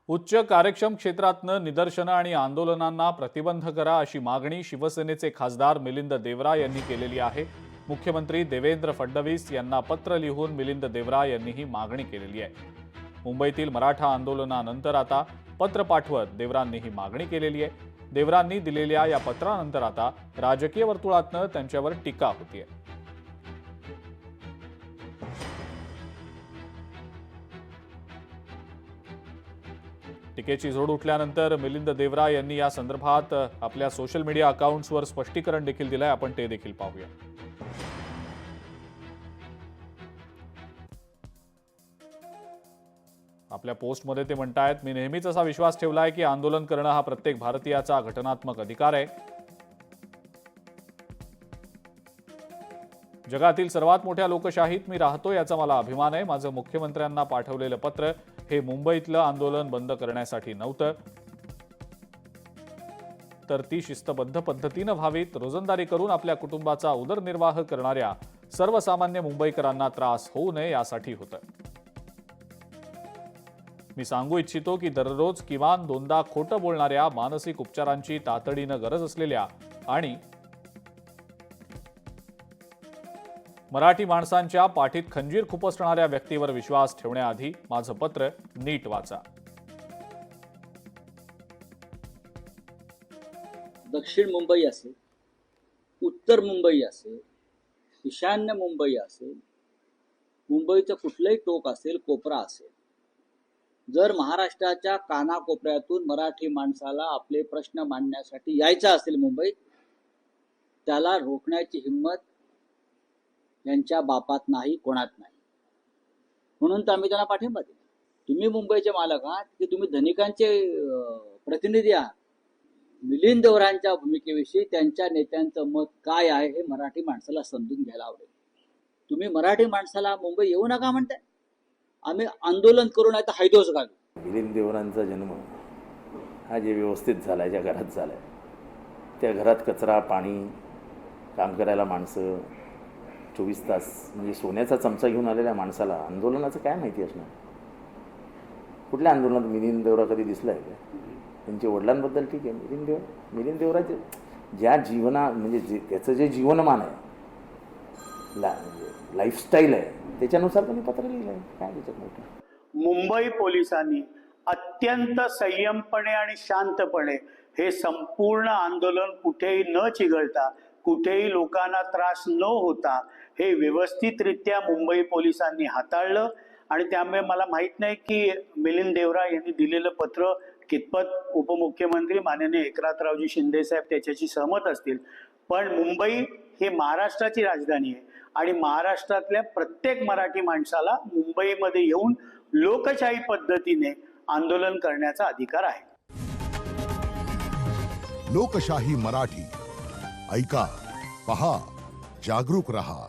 उच्च कार्यक्षम क्षेत्रातनं निदर्शनं आणि आंदोलनांना प्रतिबंध करा अशी मागणी शिवसेनेचे खासदार मिलिंद देवरा यांनी केलेली आहे। मुख्यमंत्री देवेंद्र फडणवीस यांना पत्र लिहून मिलिंद देवरा यांनी ही मागणी केलेली आहे। मुंबईतील मराठा आंदोलनानंतर आता पत्र पाठवत देवरांनी ही मागणी केलेली आहे। देवरांनी दिलेल्या या पत्रानंतर आता राजकीय वर्तुळातनं त्यांच्यावर टीका होतीये। टीकेची झोड उठल्यानंतर मिलिंद देवरा यांनी या संदर्भात आपल्या सोशल मीडिया अकाउंट्सवर स्पष्टीकरण देखील दिलंय। आपण ते देखील पाहूया। आपल्या पोस्टमध्ये ते म्हणतायत, मी नेहमीच असा विश्वास ठेवलाय की आंदोलन करणं हा प्रत्येक भारतीयाचा घटनात्मक अधिकार आहे। जगातील सर्वात मोठ्या लोकशाहीत मी राहतो याचा मला अभिमान आहे। माझं मुख्यमंत्र्यांना पाठवलेलं पत्र हे मुंबईतलं आंदोलन बंद करण्यासाठी नव्हतं, तर ती शिस्तबद्ध पद्धतीनं व्हावीत। रोजंदारी करून आपल्या कुटुंबाचा उदरनिर्वाह करणाऱ्या सर्वसामान्य मुंबईकरांना त्रास होऊ नये यासाठी होतं। मी सांगू इच्छितो की दररोज किमान 2दा खोटं बोलणाऱ्या, मानसिक उपचारांची तातडीनं गरज असलेल्या आणि मराठी माणसांच्या पाठीत खंजीर खुपसणाऱ्या व्यक्तीवर विश्वास ठेवण्याआधी माझं पत्र नीट वाचा। दक्षिण मुंबई असेल, उत्तर मुंबई असेल, ईशान्य मुंबई असेल, मुंबईचं कुठलंही टोक असेल, कोपरा असेल, जर महाराष्ट्राच्या कानाकोपऱ्यातून मराठी माणसाला आपले प्रश्न मांडण्यासाठी यायचं असेल मुंबईत, त्याला रोखण्याची हिंमत यांच्या बापात नाही, कोणात नाही। म्हणून तर आम्ही त्यांना पाठिंबा दिला। तुम्ही मुंबईचे मालक आहात की तुम्ही धनिकांचे प्रतिनिधी आहात? मिलिंद देवरांच्या भूमिकेविषयी त्यांच्या नेत्यांचं मत काय आहे हे मराठी माणसाला समजून घ्यायला आवडेल। तुम्ही मराठी माणसाला मुंबई येऊ नका म्हणताय, आम्ही आंदोलन करू नाही तर हैदोस घालू। मिलिंद देवरांचा जन्म हा जे व्यवस्थित झालाय, ज्या घरात झालाय, त्या घरात कचरा, पाणी, काम करायला माणसं, 24 तास म्हणजे सोन्याचा चमचा घेऊन आलेल्या माणसाला आंदोलनाचं काय माहिती असणार? कुठल्या आंदोलनात मिलिंद देवरा कधी दिसलाय का? त्यांच्या वडिलांबद्दल ठीक आहे, मिलिंद देवराचे ज्या जीवना म्हणजे त्याचं जे जीवनमान आहे, लाईफस्टाईल आहे, त्याच्यानुसार त्यांनी पत्र लिहिलं आहे। काय त्याच्यात मोठं? मुंबई पोलिसांनी अत्यंत संयमपणे आणि शांतपणे हे संपूर्ण आंदोलन कुठेही न चिघळता, कुठेही लोकांना त्रास न होता हे व्यवस्थितरित्या मुंबई पोलिसांनी हाताळलं। आणि त्यामुळे मला माहित नाही की मिलिंद देवरा यांनी दिलेलं पत्र कितपत उपमुख्यमंत्री माननीय एकनाथरावजी शिंदे साहेब त्याच्याशी सहमत असतील, पण मुंबई ही महाराष्ट्राची राजधानी आहे आणि महाराष्ट्रातल्या प्रत्येक मराठी माणसाला मुंबईमध्ये येऊन लोकशाही पद्धतीने आंदोलन करण्याचा अधिकार आहे। लोकशाही मराठी ऐका, पहा, जागरूक रहा।